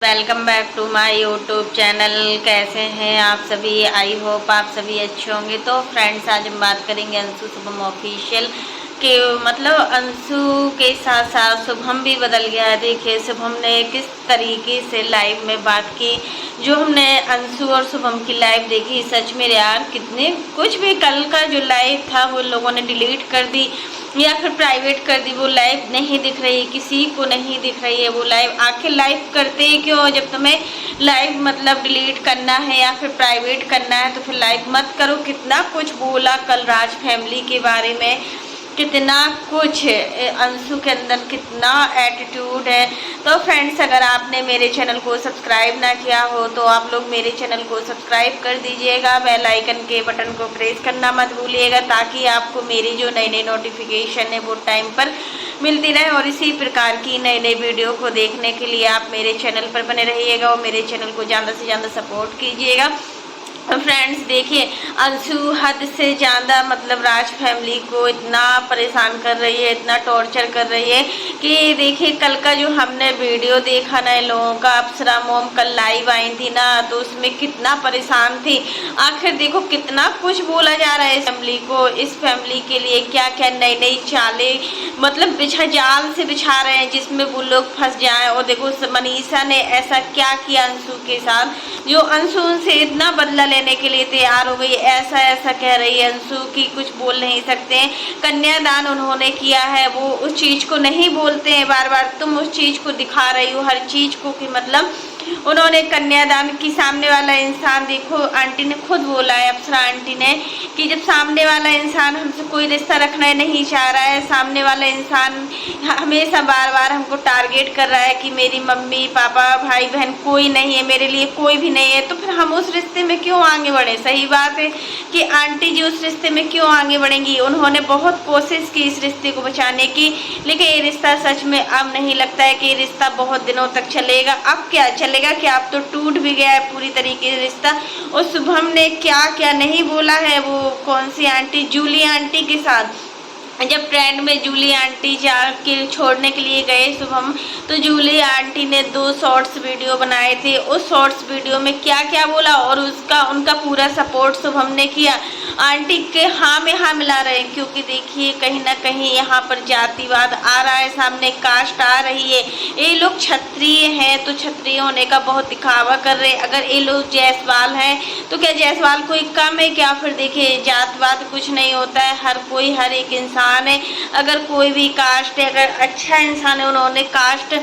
Welcome back to my YouTube channel. कैसे हैं आप सभी? आई होप आप सभी अच्छे होंगे। तो फ्रेंड्स, आज हम बात करेंगे अंशु शुभम ऑफिशियल के मतलब अंशु के साथ साथ शुभम भी बदल गया है। देखिए शुभम ने किस तरीके से लाइव में बात की। जो हमने अंशु और शुभम की लाइव देखी, सच में यार कितने कुछ भी, कल का जो लाइव था वो लोगों ने डिलीट कर दी या फिर प्राइवेट कर दी। वो लाइव नहीं दिख रही, किसी को नहीं दिख रही है वो लाइव। आखिर लाइव करते ही क्यों? जब तुम्हें लाइव मतलब डिलीट करना है या फिर प्राइवेट करना है तो फिर लाइव मत करो। कितना कुछ बोला कल राज फैमिली के बारे में, कितना कुछ अंशु के अंदर कितना एटीट्यूड है। तो फ्रेंड्स, अगर आपने मेरे चैनल को सब्सक्राइब ना किया हो तो आप लोग मेरे चैनल को सब्सक्राइब कर दीजिएगा। बेल आइकन के बटन को प्रेस करना मत भूलिएगा, ताकि आपको मेरी जो नई नई नोटिफिकेशन है वो टाइम पर मिलती रहे। और इसी प्रकार की नई नई वीडियो को देखने के लिए आप मेरे चैनल पर बने रहिएगा और मेरे चैनल को ज़्यादा से ज़्यादा सपोर्ट कीजिएगा। फ्रेंड्स देखिए, अंशु हद से ज़्यादा मतलब राज फैमिली को इतना परेशान कर रही है, इतना टॉर्चर कर रही है कि देखिए कल का जो हमने वीडियो देखा ना इन लोगों का, अप्सरा मोम कल लाइव आई थी ना, तो उसमें कितना परेशान थी। आखिर देखो कितना कुछ बोला जा रहा है इस फैमिली को, इस फैमिली के लिए क्या क्या नई नई चालें मतलब जाल से बिछा रहे हैं जिसमें वो लोग फंस जाएं। और देखो मनीषा ने ऐसा क्या किया अंशु के साथ, जो अंशु उनसे इतना बदला लेने के लिए तैयार हो गई। ऐसा ऐसा कह रही है अंशु की कुछ बोल नहीं सकते। कन्यादान उन्होंने किया है, वो उस चीज़ को नहीं बोलते हैं। बार बार तुम उस चीज़ को दिखा रही हो हर चीज़ को कि मतलब उन्होंने कन्यादान की। सामने वाला इंसान, देखो आंटी ने खुद बोला है, अप्सरा आंटी ने, कि जब सामने वाला इंसान हमसे कोई रिश्ता रखना नहीं चाह रहा है, सामने वाला इंसान हमेशा बार बार हमको टारगेट कर रहा है कि मेरी मम्मी पापा भाई बहन कोई नहीं है, मेरे लिए कोई भी नहीं है, तो फिर हम उस रिश्ते में क्यों आगे बढ़े? सही बात है कि आंटी जी उस रिश्ते में क्यों आगे बढ़ेंगी? उन्होंने बहुत कोशिश की इस रिश्ते को बचाने की, लेकिन ये रिश्ता सच में अब नहीं लगता है कि ये रिश्ता बहुत दिनों तक चलेगा। अब क्या चलेगा कि अब तो टूट भी गया है पूरी तरीके से रिश्ता। और शुभम ने क्या क्या नहीं बोला है, वो कौन सी आंटी, जूली आंटी के साथ, जब ट्रेंड में जूली आंटी जाके छोड़ने के लिए गए शुभम, तो जूली आंटी ने 2 शॉर्ट्स वीडियो बनाए थे। उस शॉर्ट्स वीडियो में क्या क्या बोला और उसका उनका पूरा सपोर्ट शुभम ने किया। आंटी के हाँ में हाँ मिला रहे हैं, क्योंकि देखिए कहीं ना कहीं यहाँ पर जातिवाद आ रहा है सामने, कास्ट आ रही है। ये लोग क्षत्रिय हैं तो क्षत्रिय होने का बहुत दिखावा कर रहे हैं। अगर ये लोग जायसवाल हैं तो क्या जायसवाल कोई कम है क्या? फिर देखिए जातवाद कुछ नहीं होता है, हर कोई हर एक इंसान है। अगर कोई भी कास्ट है, अगर अच्छा इंसान है, उन्होंने कास्ट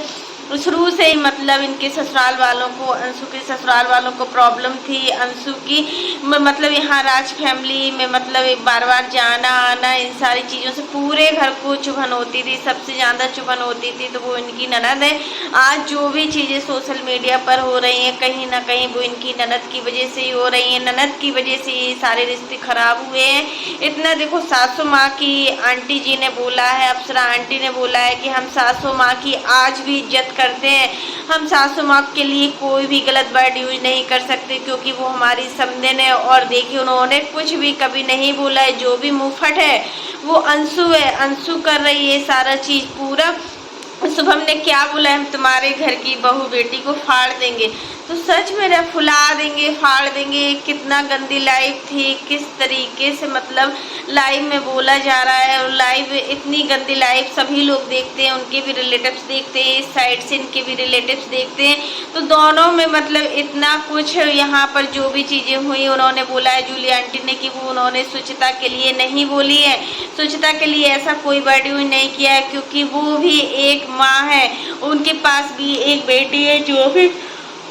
शुरू से ही मतलब इनके ससुराल वालों को, अंशु के ससुराल वालों को प्रॉब्लम थी अंशु की, मतलब यहाँ राज फैमिली में मतलब बार बार जाना आना, इन सारी चीज़ों से पूरे घर को चुभन होती थी। सबसे ज़्यादा चुभन होती थी तो वो इनकी ननद है। आज जो भी चीज़ें सोशल मीडिया पर हो रही हैं कहीं ना कहीं वो इनकी ननद की वजह से ही हो रही हैं। ननद की वजह से ये सारे रिश्ते खराब हुए हैं। इतना देखो सासू माँ की आंटी जी ने बोला है, अप्सरा आंटी ने बोला है कि हम सासू माँ की आज भी इज्जत करते हैं, हम सासू माँ के लिए कोई भी गलत वर्ड यूज नहीं कर सकते, क्योंकि वो हमारी समझन है। और देखिए उन्होंने कुछ भी कभी नहीं बोला है, जो भी मुंहफट है वो अंशु है, अंशु कर रही है सारा चीज़ पूरा। शुभम ने क्या बोला, हम तुम्हारे घर की बहू बेटी को फाड़ देंगे, तो सच में फुला देंगे, फाड़ देंगे। कितना गंदी लाइव थी, किस तरीके से मतलब लाइव में बोला जा रहा है। और लाइव इतनी गंदी लाइव सभी लोग देखते हैं, उनके भी रिलेटिव्स देखते हैं, इस साइड से इनके भी रिलेटिव्स देखते हैं, तो दोनों में मतलब इतना कुछ यहाँ पर जो भी चीज़ें हुई उन्होंने बोला है जूली आंटी ने कि वो उन्होंने स्वच्छता के लिए नहीं बोली है, स्वच्छता के लिए ऐसा कोई वर्ड यूज नहीं किया है, क्योंकि वो भी एक माँ है, उनके पास भी एक बेटी है। जो भी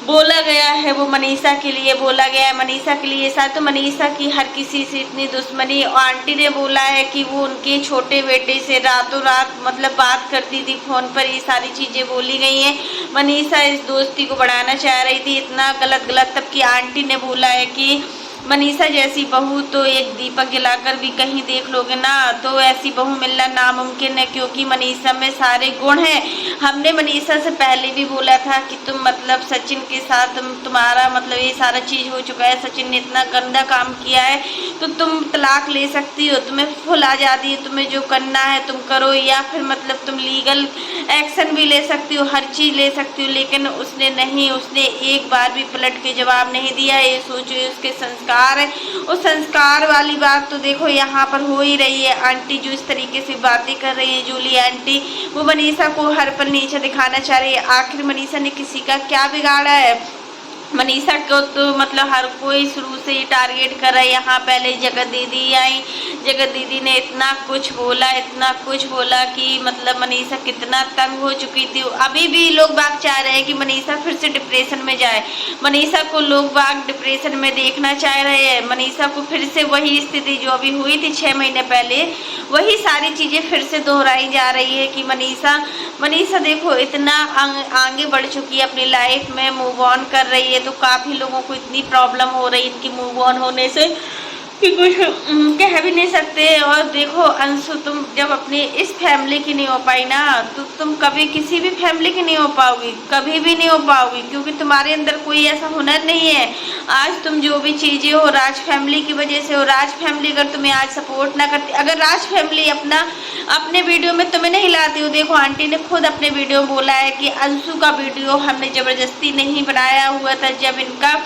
बोला गया है वो मनीषा के लिए बोला गया है, मनीषा के लिए साथ, तो मनीषा की हर किसी से इतनी दुश्मनी। और आंटी ने बोला है कि वो उनके छोटे बेटे से रातों रात मतलब बात करती थी फ़ोन पर, ये सारी चीज़ें बोली गई हैं। मनीषा इस दोस्ती को बढ़ाना चाह रही थी, इतना गलत गलत, तब की आंटी ने बोला है कि मनीषा जैसी बहू तो एक दीपक जलाकर भी कहीं देख लोगे ना तो ऐसी बहू मिलना नामुमकिन है, क्योंकि मनीषा में सारे गुण हैं। हमने मनीषा से पहले भी बोला था कि तुम मतलब सचिन के साथ तुम्हारा मतलब ये सारा चीज़ हो चुका है, सचिन ने इतना गंदा काम किया है तो तुम तलाक ले सकती हो, तुम्हें फुल आज़ादी है, तुम्हें जो करना है तुम करो, या फिर मतलब तुम लीगल एक्शन भी ले सकती हो, हर चीज़ ले सकती हो। लेकिन उसने नहीं, उसने एक बार भी पलट के जवाब नहीं दिया। ये सोचो उसके संस्कार है, उस संस्कार वाली बात तो देखो यहाँ पर हो ही रही है। आंटी जो इस तरीके से बातें कर रही है, जूली आंटी, वो मनीषा को हर पल नीचे दिखाना चाह रही है। आखिर मनीषा ने किसी का क्या बिगाड़ा है? मनीषा को तो मतलब हर कोई शुरू से ही टारगेट कर रहा है। यहाँ पहले जगत दीदी आई, जगत दीदी ने इतना कुछ बोला, इतना कुछ बोला कि मतलब मनीषा कितना तंग हो चुकी थी। अभी भी लोग बाग चाह रहे हैं कि मनीषा फिर से डिप्रेशन में जाए, मनीषा को लोग बाग डिप्रेशन में देखना चाह रहे हैं। मनीषा को फिर से वही स्थिति जो अभी हुई थी 6 महीने पहले, वही सारी चीज़ें फिर से दोहराई जा रही है कि मनीषा देखो इतना आगे बढ़ चुकी है अपनी लाइफ में, मूव ऑन कर रही है। तो काफ़ी लोगों को इतनी प्रॉब्लम हो रही है इनकी मूव ऑन होने से कि कुछ कह भी नहीं सकते। और देखो अंशु, तुम जब अपनी इस फैमिली की नहीं हो पाई ना तो तुम कभी किसी भी फैमिली की नहीं हो पाओगी, कभी भी नहीं हो पाओगी, क्योंकि तुम्हारे अंदर कोई ऐसा हुनर नहीं है। आज तुम जो भी चीज़ें हो राज फैमिली की वजह से हो। राज फैमिली अगर तुम्हें आज सपोर्ट ना करती, अगर राज फैमिली अपने वीडियो में तुम्हें नहीं लाती हो, देखो आंटी ने खुद अपने वीडियो में बोला है कि अंशु का वीडियो हमने ज़बरदस्ती नहीं बनाया हुआ था। जब इनका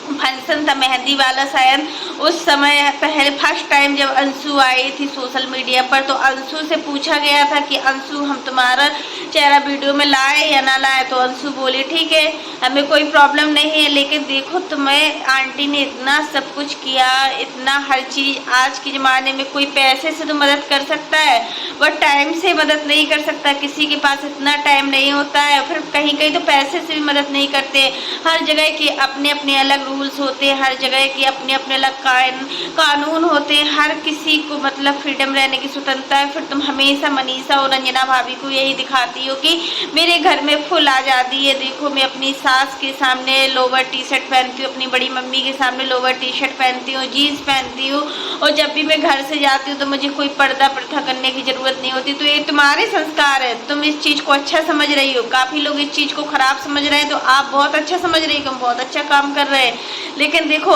फंक्शन था मेहंदी वाला, शायद उस समय पहले फर्स्ट टाइम जब अंशु आई थी सोशल मीडिया पर, तो अंशु से पूछा गया था कि अंशु हम तुम्हारा चेहरा वीडियो में लाए या ना लाए, तो अंशु बोली ठीक है हमें कोई प्रॉब्लम नहीं है। लेकिन देखो तुम्हें आंटी ने इतना सब कुछ किया, इतना हर चीज़। आज के ज़माने में कोई पैसे से तो मदद कर सकता है बट टाइम से मदद नहीं कर सकता, किसी के पास इतना टाइम नहीं होता है। फिर कहीं कहीं तो पैसे से भी मदद नहीं करते। हर जगह के अपने अपने अलग रूल्स होते हैं, हर जगह के अपने अपने अलग कानून होते हैं, हर किसी को मतलब फ्रीडम रहने की स्वतंत्रता है। फिर तुम हमेशा मनीषा और रंजना भाभी को यही दिखाती हो कि मेरे घर में फुल आज़ादी है। देखो मैं अपनी सास के सामने लोवर टी शर्ट पहनती हूँ, अपनी बड़ी मम्मी के सामने लोवर टी शर्ट पहनती हूँ, जीन्स पहनती हूँ, और जब भी मैं घर से जाती हूँ तो मुझे कोई पर्दा प्रथा करने की ज़रूरत नहीं होती। तो ये तुम्हारे संस्कार है, तुम इस चीज़ को अच्छा समझ रही हो। काफ़ी लोग इस चीज़ को ख़राब समझ रहे हैं, तो आप बहुत अच्छा समझ रही हो, बहुत अच्छा काम कर रहे हैं। लेकिन देखो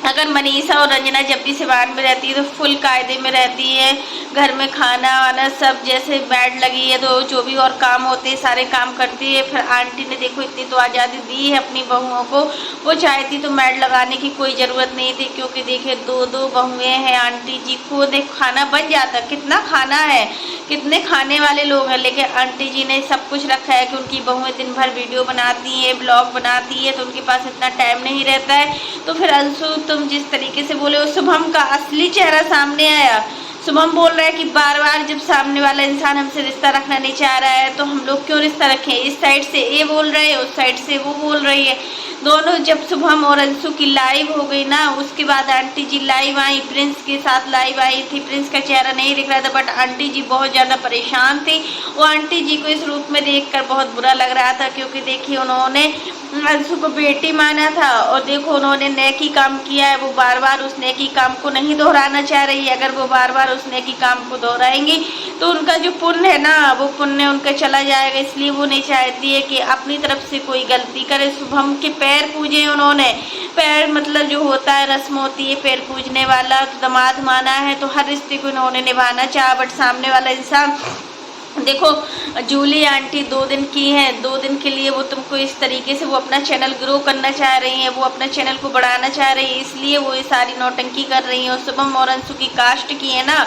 अगर मनीषा और रंजना जब भी सिवान में रहती है तो फुल कायदे में रहती है, घर में खाना वाना सब, जैसे बेड लगी है तो जो भी और काम होते हैं सारे काम करती है। फिर आंटी ने देखो इतनी तो आज़ादी दी है अपनी बहुओं को, वो चाहती तो मैड लगाने की कोई ज़रूरत नहीं थी, क्योंकि देखिए दो बहुएँ हैं आंटी जी को, देख खाना बन जाता, कितना खाना है, कितने खाने वाले लोग हैं। लेकिन आंटी जी ने सब कुछ रखा है कि उनकी बहुएँ दिन भर वीडियो बनाती है, ब्लॉग बनाती है, तो उनके पास इतना टाइम नहीं रहता है। तो फिर अंशु तुम जिस तरीके से बोले हो, शुभम का असली चेहरा सामने आया। शुभम बोल रहा है कि बार बार जब सामने वाला इंसान हमसे रिश्ता रखना नहीं चाह रहा है तो हम लोग क्यों रिश्ता रखें। इस साइड से ये बोल रहे हैं, उस साइड से वो बोल रही है। दोनों जब शुभम और अंशु की लाइव हो गई ना, उसके बाद आंटी जी लाइव आई, प्रिंस के साथ लाइव आई थी। प्रिंस का चेहरा नहीं दिख रहा था बट आंटी जी बहुत ज़्यादा परेशान थी। वो आंटी जी को इस रूप में देखकर बहुत बुरा लग रहा था, क्योंकि देखिए उन्होंने अंशु को बेटी माना था और देखो उन्होंने नेकी काम किया है। वो बार बार उस नेकी काम को नहीं दोहराना चाह रही है। अगर वो बार बार उस नेकी काम को दोहराएंगी तो उनका जो पुण्य है ना, वो पुण्य उनका चला जाएगा। इसलिए वो नहीं चाहती है कि अपनी तरफ से कोई गलती करे। शुभम के पैर पूजे उन्होंने, पैर मतलब जो होता है रस्म होती है पैर पूजने वाला, तो दामाद माना है, तो हर रिश्ते को उन्होंने निभाना चाहा। बट सामने वाला इंसान देखो जूली आंटी 2 दिन की है, 2 दिन के लिए वो तुमको इस तरीके से वो अपना चैनल ग्रो करना चाह रही हैं, वो अपना चैनल को बढ़ाना चाह रही है, इसलिए वो ये सारी नौटंकी कर रही हैं। और शुभम और अंशु की कास्ट की है ना,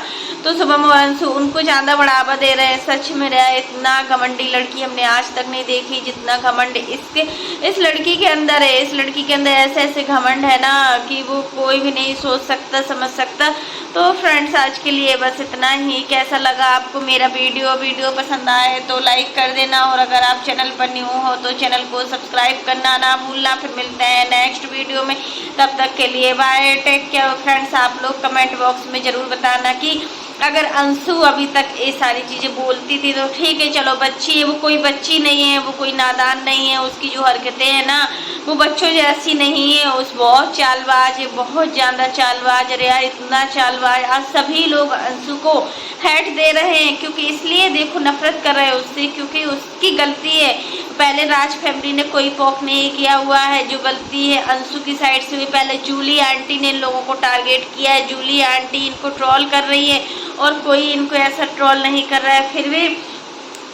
तो शुभम और अंशु उनको ज़्यादा बढ़ावा दे रहे हैं। सच में रहा इतना घमंडी लड़की हमने आज तक नहीं देखी जितना घमंड इस लड़की के अंदर है। इस लड़की के अंदर ऐसे ऐसे घमंड है ना कि वो कोई भी नहीं सोच सकता समझ सकता। तो फ्रेंड्स आज के लिए बस इतना ही। कैसा लगा आपको मेरा वीडियो पसंद आए तो लाइक कर देना, और अगर आप चैनल पर न्यू हो तो चैनल को सब्सक्राइब करना ना भूलना। फिर मिलते हैं नेक्स्ट वीडियो में, तब तक के लिए बाय, टेक केयर। फ्रेंड्स आप लोग कमेंट बॉक्स में ज़रूर बताना कि अगर अंशु अभी तक ये सारी चीज़ें बोलती थी तो ठीक है, चलो बच्ची है, वो कोई बच्ची नहीं है, वो कोई नादान नहीं है। उसकी जो हरकतें हैं ना वो बच्चों जैसी नहीं है, उस बहुत चालबाज है, बहुत ज़्यादा चालबाज। अरे यार इतना चालबाज, आज सभी लोग अंशु को हेट दे रहे हैं, क्योंकि इसलिए देखो नफरत कर रहे हैं उससे, क्योंकि उसकी गलती है। पहले राज फैमिली ने कोई पोक नहीं किया हुआ है, जो गलती है अंशु की साइड से हुई। पहले जूली आंटी ने इन लोगों को टारगेट किया है, जूली आंटी इनको ट्रोल कर रही है और कोई इनको ऐसा ट्रोल नहीं कर रहा है। फिर भी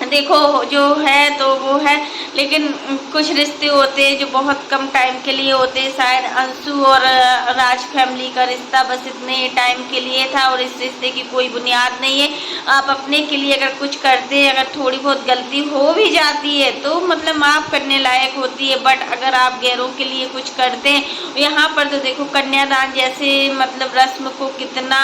देखो जो है तो वो है, लेकिन कुछ रिश्ते होते हैं जो बहुत कम टाइम के लिए होते हैं। शायद अंशु और राज फैमिली का रिश्ता बस इतने टाइम के लिए था और इस रिश्ते की कोई बुनियाद नहीं है। आप अपने के लिए अगर कुछ करते हैं, अगर थोड़ी बहुत गलती हो भी जाती है तो मतलब माफ़ करने लायक होती है, बट अगर आप गैरों के लिए कुछ करते हैं, यहाँ पर तो देखो कन्यादान जैसे मतलब रस्म को कितना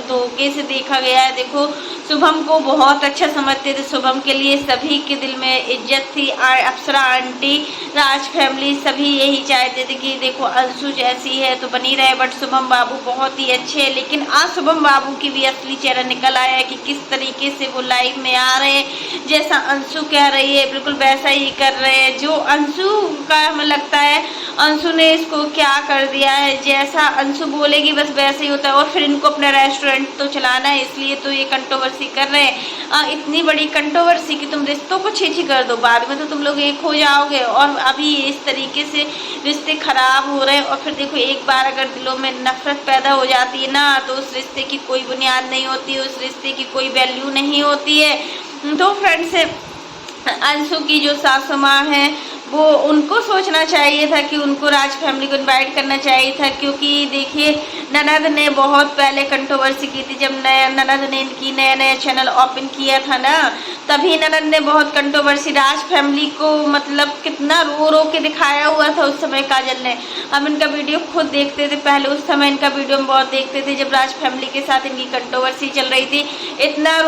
धोखे से देखा गया है। देखो शुभम को बहुत अच्छा समझते थे, शुभम के लिए सभी के दिल में इज्जत थी। अप्सरा आंटी, राज फैमिली सभी यही चाहते थे कि देखो अंशु जैसी है तो बनी रहे, बट शुभम बाबू बहुत ही अच्छे हैं। लेकिन आज शुभम बाबू की भी असली चेहरा निकल आया है कि किस तरीके से वो लाइफ में आ रहे हैं। जैसा अंशु कह रही है बिल्कुल वैसा ही कर रहे हैं। जो अंशु का हमें लगता है अंशु ने इसको क्या कर दिया है, जैसा अंशु बोलेगी बस वैसे ही होता है। और फिर इनको अपना रेस्टोरेंट तो चलाना है, इसलिए तो ये कंट्रोवर्सी कर रहे हैं। इतनी बड़ी कंट्रोवर्सी कि तुम रिश्तों को छीछी कर दो, बाद में तो तुम लोग एक हो जाओगे। और अभी इस तरीके से रिश्ते खराब हो रहे हैं। और फिर देखो एक बार अगर दिलों में नफरत पैदा हो जाती है ना, तो उस रिश्ते की कोई बुनियाद नहीं होती, उस रिश्ते की कोई वैल्यू नहीं होती है। तो फ्रेंड्स अंशु की जो सासू माँ है वो उनको सोचना चाहिए था कि उनको राज फैमिली को इनवाइट करना चाहिए था, क्योंकि देखिए ननद ने बहुत पहले कंट्रोवर्सी की थी। जब ननद ने इनकी नया चैनल ओपन किया था ना, तभी ननद ने बहुत कंट्रोवर्सी राज फैमिली को मतलब कितना रो रो के दिखाया हुआ था उस समय काजल ने। हम इनका वीडियो खुद देखते थे पहले, उस समय इनका वीडियो हम बहुत देखते थे जब राज फैमिली के साथ इनकी कंट्रोवर्सी चल रही थी। इतना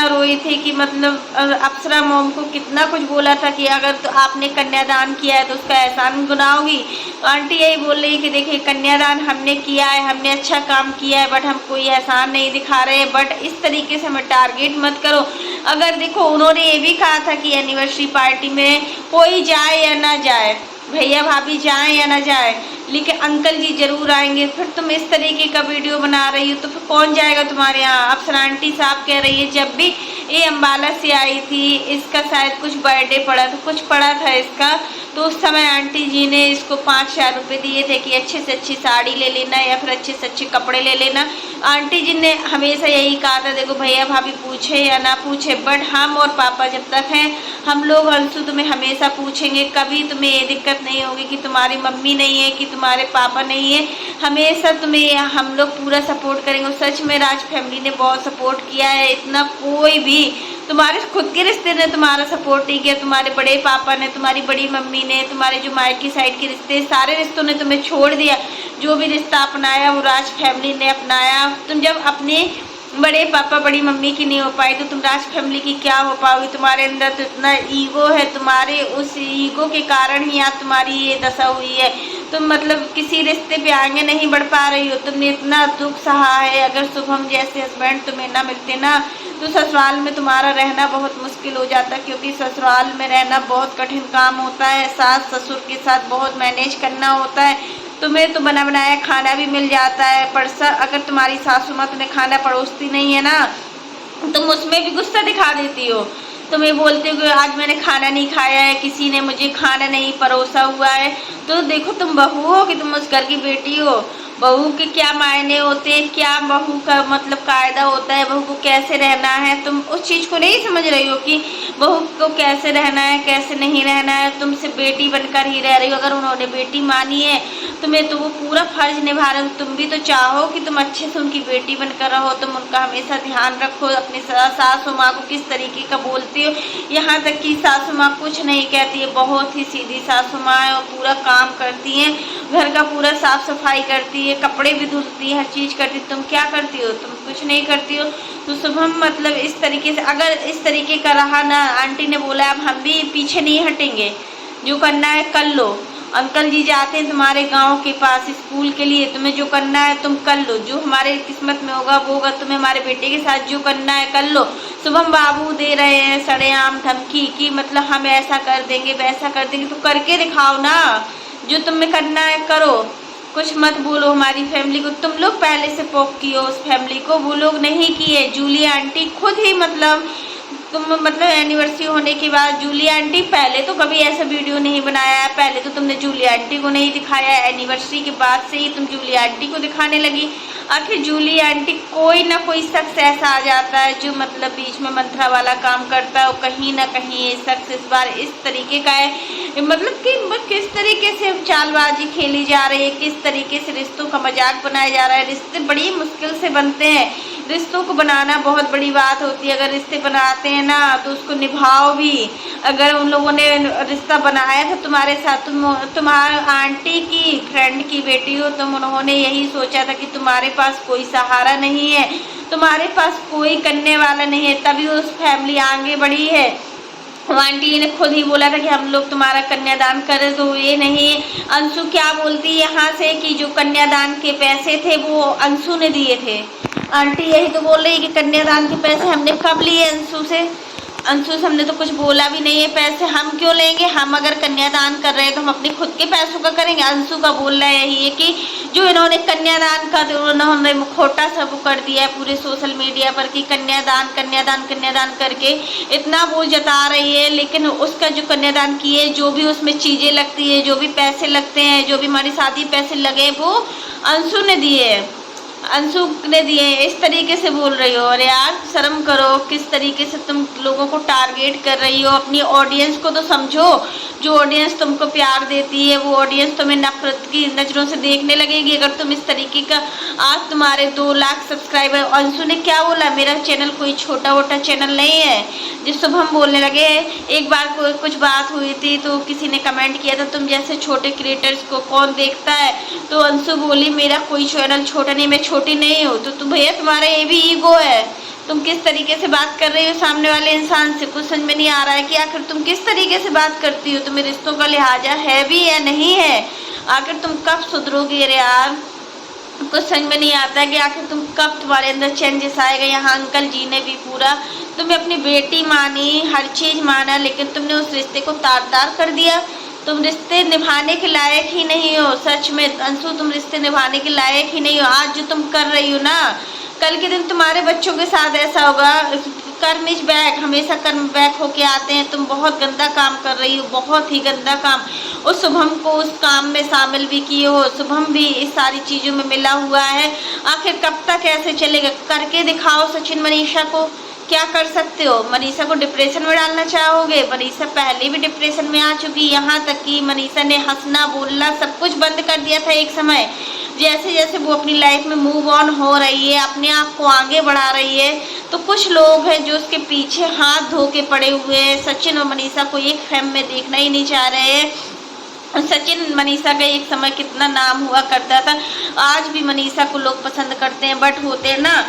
रोई थी कि मतलब अप्सरा मोम को कितना कुछ बोला था कि अगर तो आपने कन्यादान किया है तो उसका एहसान गुनाहोगी। तो आंटी यही बोल रही कि देखिए कन्यादान हमने किया है, हमने अच्छा काम किया है, बट हम कोई एहसान नहीं दिखा रहे हैं। बट इस तरीके से हमें टारगेट मत करो। अगर देखो उन्होंने ये भी कहा था कि एनिवर्सरी पार्टी में कोई जाए या ना जाए, भैया भाभी जाएं या ना जाए, लेकिन अंकल जी जरूर आएंगे। फिर तुम इस तरीके का वीडियो बना रही हो तो फिर कौन जाएगा तुम्हारे यहाँ। अप्सरा आंटी साहब कह रही है जब भी ये अम्बाला से आई थी, इसका शायद कुछ बर्थडे पड़ा था, कुछ पड़ा था इसका, तो उस समय आंटी जी ने इसको 5,000 रुपये दिए थे कि अच्छे से अच्छी साड़ी ले लेना या फिर अच्छे से अच्छे कपड़े ले लेना। आंटी जी ने हमेशा यही कहा था देखो भैया भाभी पूछे या ना पूछे, बट हम और पापा जब तक हैं हम लोग अंशु तुम्हें हमेशा पूछेंगे। कभी तुम्हें ये दिक्कत नहीं होगी कि तुम्हारी मम्मी नहीं है कि तुम्हारे पापा नहीं है, हमेशा तुम्हें हम लोग पूरा सपोर्ट करेंगे। सच में राज फैमिली ने बहुत सपोर्ट किया है, इतना कोई भी तुम्हारे खुद के रिश्ते ने तुम्हारा सपोर्ट नहीं किया। तुम्हारे बड़े पापा ने, तुम्हारी बड़ी मम्मी ने, तुम्हारे जो मायके साइड के रिश्ते, सारे रिश्तों ने तुम्हें छोड़ दिया। जो भी रिश्ता अपनाया वो राज फैमिली ने अपनाया। तुम जब अपने बड़े पापा बड़ी मम्मी की नहीं हो पाई तो तुम राज फैमिली की क्या हो पाओगी। तुम्हारे अंदर तो इतना ईगो है, तुम्हारे उस ईगो के कारण ही आज तुम्हारी ये दशा हुई है। तुम मतलब किसी रिश्ते पे आगे नहीं बढ़ पा रही हो, तुमने इतना दुख सहा है। अगर शुभम जैसे हस्बैंड तुम्हें ना मिलते ना तो ससुराल में तुम्हारा रहना बहुत मुश्किल हो जाता, क्योंकि ससुराल में रहना बहुत कठिन काम होता है। सास ससुर के साथ बहुत मैनेज करना होता है। तुम्हें तो बना बनाया खाना भी मिल जाता है, पर अगर तुम्हारी सासू माँ तुम्हें खाना परोसती नहीं है ना, तुम उसमें भी गुस्सा दिखा देती हो। तुम ये बोलते हो कि आज मैंने खाना नहीं खाया है, किसी ने मुझे खाना नहीं परोसा हुआ है। तो देखो तुम बहू हो कि तुम उस घर की बेटी हो। बहू के क्या मायने होते हैं, क्या बहू का मतलब कायदा होता है, बहू को कैसे रहना है। तुम उस चीज़ को नहीं समझ रही हो कि बहू को कैसे रहना है, कैसे नहीं रहना है। तुम सिर्फ बेटी बनकर ही रह रही हो। अगर उन्होंने बेटी मानी है तुम्हें तो वो पूरा फर्ज निभा रहे हो। तुम भी तो चाहो कि तुम अच्छे से उनकी बेटी बनकर रहो, तुम उनका हमेशा ध्यान रखो। अपनी सासू माँ को किस तरीके का बोलती हो, यहाँ तक कि सासू माँ कुछ नहीं कहती है, बहुत ही सीधी सासू माँ है और पूरा काम करती हैं, घर का पूरा साफ सफाई करती है, कपड़े भी धुलती है, हर चीज़ करती है। तुम क्या करती हो, तुम कुछ नहीं करती हो। तो शुभम मतलब इस तरीके से अगर इस तरीके का रहा ना, आंटी ने बोला अब हम भी पीछे नहीं हटेंगे, जो करना है कर लो। अंकल जी जाते हैं तुम्हारे गांव के पास स्कूल के लिए, तुम्हें जो करना है तुम कर लो, जो हमारे किस्मत में होगा वो होगा। तुम्हें हमारे बेटे के साथ जो करना है कर लो। शुभम बाबू दे रहे हैं सरेआम धमकी कि मतलब हम ऐसा कर देंगे वैसा कर देंगे, तो करके दिखाओ ना, जो तुम्हें करना है करो, कुछ मत बोलो हमारी फैमिली को। तुम लोग पहले से पोक किए उस फैमिली को, वो लोग नहीं किए। जूली आंटी खुद ही मतलब तुम एनिवर्सरी होने के बाद जूली आंटी पहले तो कभी ऐसा वीडियो नहीं बनाया, पहले तो तुमने जूली आंटी को नहीं दिखाया, एनिवर्सरी के बाद से ही तुम जूली आंटी को दिखाने लगी। आखिर जूली आंटी कोई ना कोई शख्स ऐसा आ जाता है जो मतलब बीच में मंत्रा वाला काम करता है, और कहीं ना कहीं ये शख्स इस बार इस तरीके का है, मतलब कि किस तरीके से चालबाजी खेली जा रही है, किस तरीके से रिश्तों का मजाक बनाया जा रहा है। रिश्ते बड़ी मुश्किल से बनते हैं, रिश्तों को बनाना बहुत बड़ी बात होती है। अगर रिश्ते बनाते हैं ना तो उसको निभाओ भी। अगर उन लोगों ने रिश्ता बनाया था तुम्हारे साथ, तुम्हारे आंटी की फ्रेंड की बेटी हो तुम, उन्होंने यही सोचा था कि तुम्हारे पास कोई सहारा नहीं है, तुम्हारे पास कोई करने वाला नहीं है, तभी उस फैमिली आगे बढ़ी है। आंटी ने खुद ही बोला था कि हम लोग तुम्हारा कन्यादान करें, तो ये नहीं। अंशु क्या बोलती यहाँ से कि जो कन्यादान के पैसे थे वो अंशु ने दिए थे। आंटी यही तो बोल रही है कि कन्यादान के पैसे हमने कब लिए अंशु से। अंशु से हमने तो कुछ बोला भी नहीं है, पैसे हम क्यों लेंगे, हम अगर कन्यादान कर रहे हैं तो हम अपने खुद के पैसों का करेंगे। अंशु का बोलना यही है कि जो इन्होंने कन्यादान का तो उन्होंने मुखौटा सब कर दिया है पूरे सोशल मीडिया पर कि कन्यादान कन्यादान कन्यादान करके इतना वो जता रही है, लेकिन उसका जो कन्यादान किए, जो भी उसमें चीज़ें लगती है, जो भी पैसे लगते हैं, जो भी हमारी शादी पैसे लगे, वो अंशु ने दिए हैं, अंशु ने दिए। इस तरीके से बोल रही हो, अरे यार शर्म करो, किस तरीके से तुम लोगों को टारगेट कर रही हो। अपनी ऑडियंस को तो समझो, जो ऑडियंस तुमको प्यार देती है वो ऑडियंस तुम्हें नफरत की नज़रों से देखने लगेगी अगर तुम इस तरीके का। आज तुम्हारे 2 लाख सब्सक्राइबर। अंशु ने क्या बोला, मेरा चैनल कोई छोटा वोटा चैनल नहीं है। जिस शुभम बोलने लगे, एक बार कुछ बात हुई थी तो किसी ने कमेंट किया था तुम जैसे छोटे क्रिएटर्स को कौन देखता है, तो अंशु बोली मेरा कोई चैनल छोटा नहीं, मैं छोटी नहीं हूँ। तो भैया तुम्हारा ये भी ईगो है, तुम किस तरीके से बात कर रही हो सामने वाले इंसान से, कुछ समझ में नहीं आ रहा है कि आखिर तुम किस तरीके से बात करती हो, तुम्हें रिश्तों का लिहाजा है भी या नहीं है, आखिर तुम कब सुधरोगे। अरे यार कुछ समझ में नहीं आता है कि आखिर तुम कब तुम्हारे अंदर चेंजेस आएगा। यहाँ अंकल जी ने भी पूरा तुम्हें अपनी बेटी मानी, हर चीज़ माना, लेकिन तुमने उस रिश्ते को तार तार कर दिया। तुम रिश्ते निभाने के लायक ही नहीं हो, सच में अंशु तुम रिश्ते निभाने के लायक ही नहीं हो। आज जो तुम कर रही हो ना, कल के दिन तुम्हारे बच्चों के साथ ऐसा होगा। कर्म इज बैक, हमेशा कर्म बैक होके आते हैं। तुम बहुत गंदा काम कर रही हो, बहुत ही गंदा काम। उस शुभम को उस काम में शामिल भी किए हो, शुभम भी इस सारी चीज़ों में मिला हुआ है। आखिर कब तक ऐसे चलेगा, करके दिखाओ। सचिन मनीषा को क्या कर सकते हो, मनीषा को डिप्रेशन में डालना चाहोगे। मनीषा पहले भी डिप्रेशन में आ चुकी, यहाँ तक कि मनीषा ने हंसना बोलना सब कुछ बंद कर दिया था एक समय। जैसे जैसे वो अपनी लाइफ में मूव ऑन हो रही है, अपने आप को आगे बढ़ा रही है, तो कुछ लोग हैं जो उसके पीछे हाथ धो के पड़े हुए हैं। सचिन और मनीषा को एक फ्रेम में देखना ही नहीं चाह रहे हैं। सचिन मनीषा का एक समय कितना नाम हुआ करता था, आज भी मनीषा को लोग पसंद करते हैं, बट होते हैं ना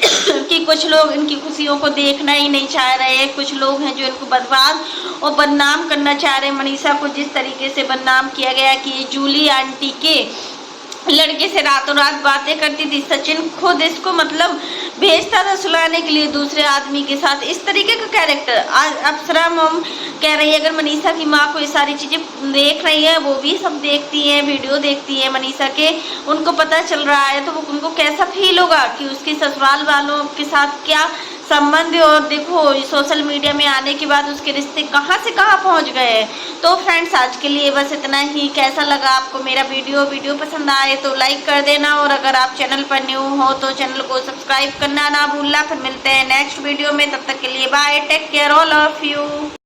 कि कुछ लोग इनकी खुशियों को देखना ही नहीं चाह रहे हैं। कुछ लोग हैं जो इनको बर्बाद और बदनाम करना चाह रहे हैं। मनीषा को जिस तरीके से बदनाम किया गया कि ये जूली आंटी के लड़के से रातों रात बातें करती थी, सचिन खुद इसको मतलब भेजता था सुलाने के लिए दूसरे आदमी के साथ, इस तरीके का कैरेक्टर। आज अप्सरा मॉम कह रही है, अगर मनीषा की माँ को ये सारी चीज़ें देख रही है, वो भी सब देखती हैं, वीडियो देखती हैं मनीषा के, उनको पता चल रहा है, तो वो उनको कैसा फील होगा कि उसके ससुराल वालों के साथ क्या संबंध है। और देखो सोशल मीडिया में आने के बाद उसके रिश्ते कहाँ से कहाँ पहुँच गए हैं। तो फ्रेंड्स आज के लिए बस इतना ही। कैसा लगा आपको मेरा वीडियो पसंद आए तो लाइक कर देना, और अगर आप चैनल पर न्यू हो तो चैनल को सब्सक्राइब करना ना भूलना। फिर मिलते हैं नेक्स्ट वीडियो में, तब तक के लिए bye, take care all of you.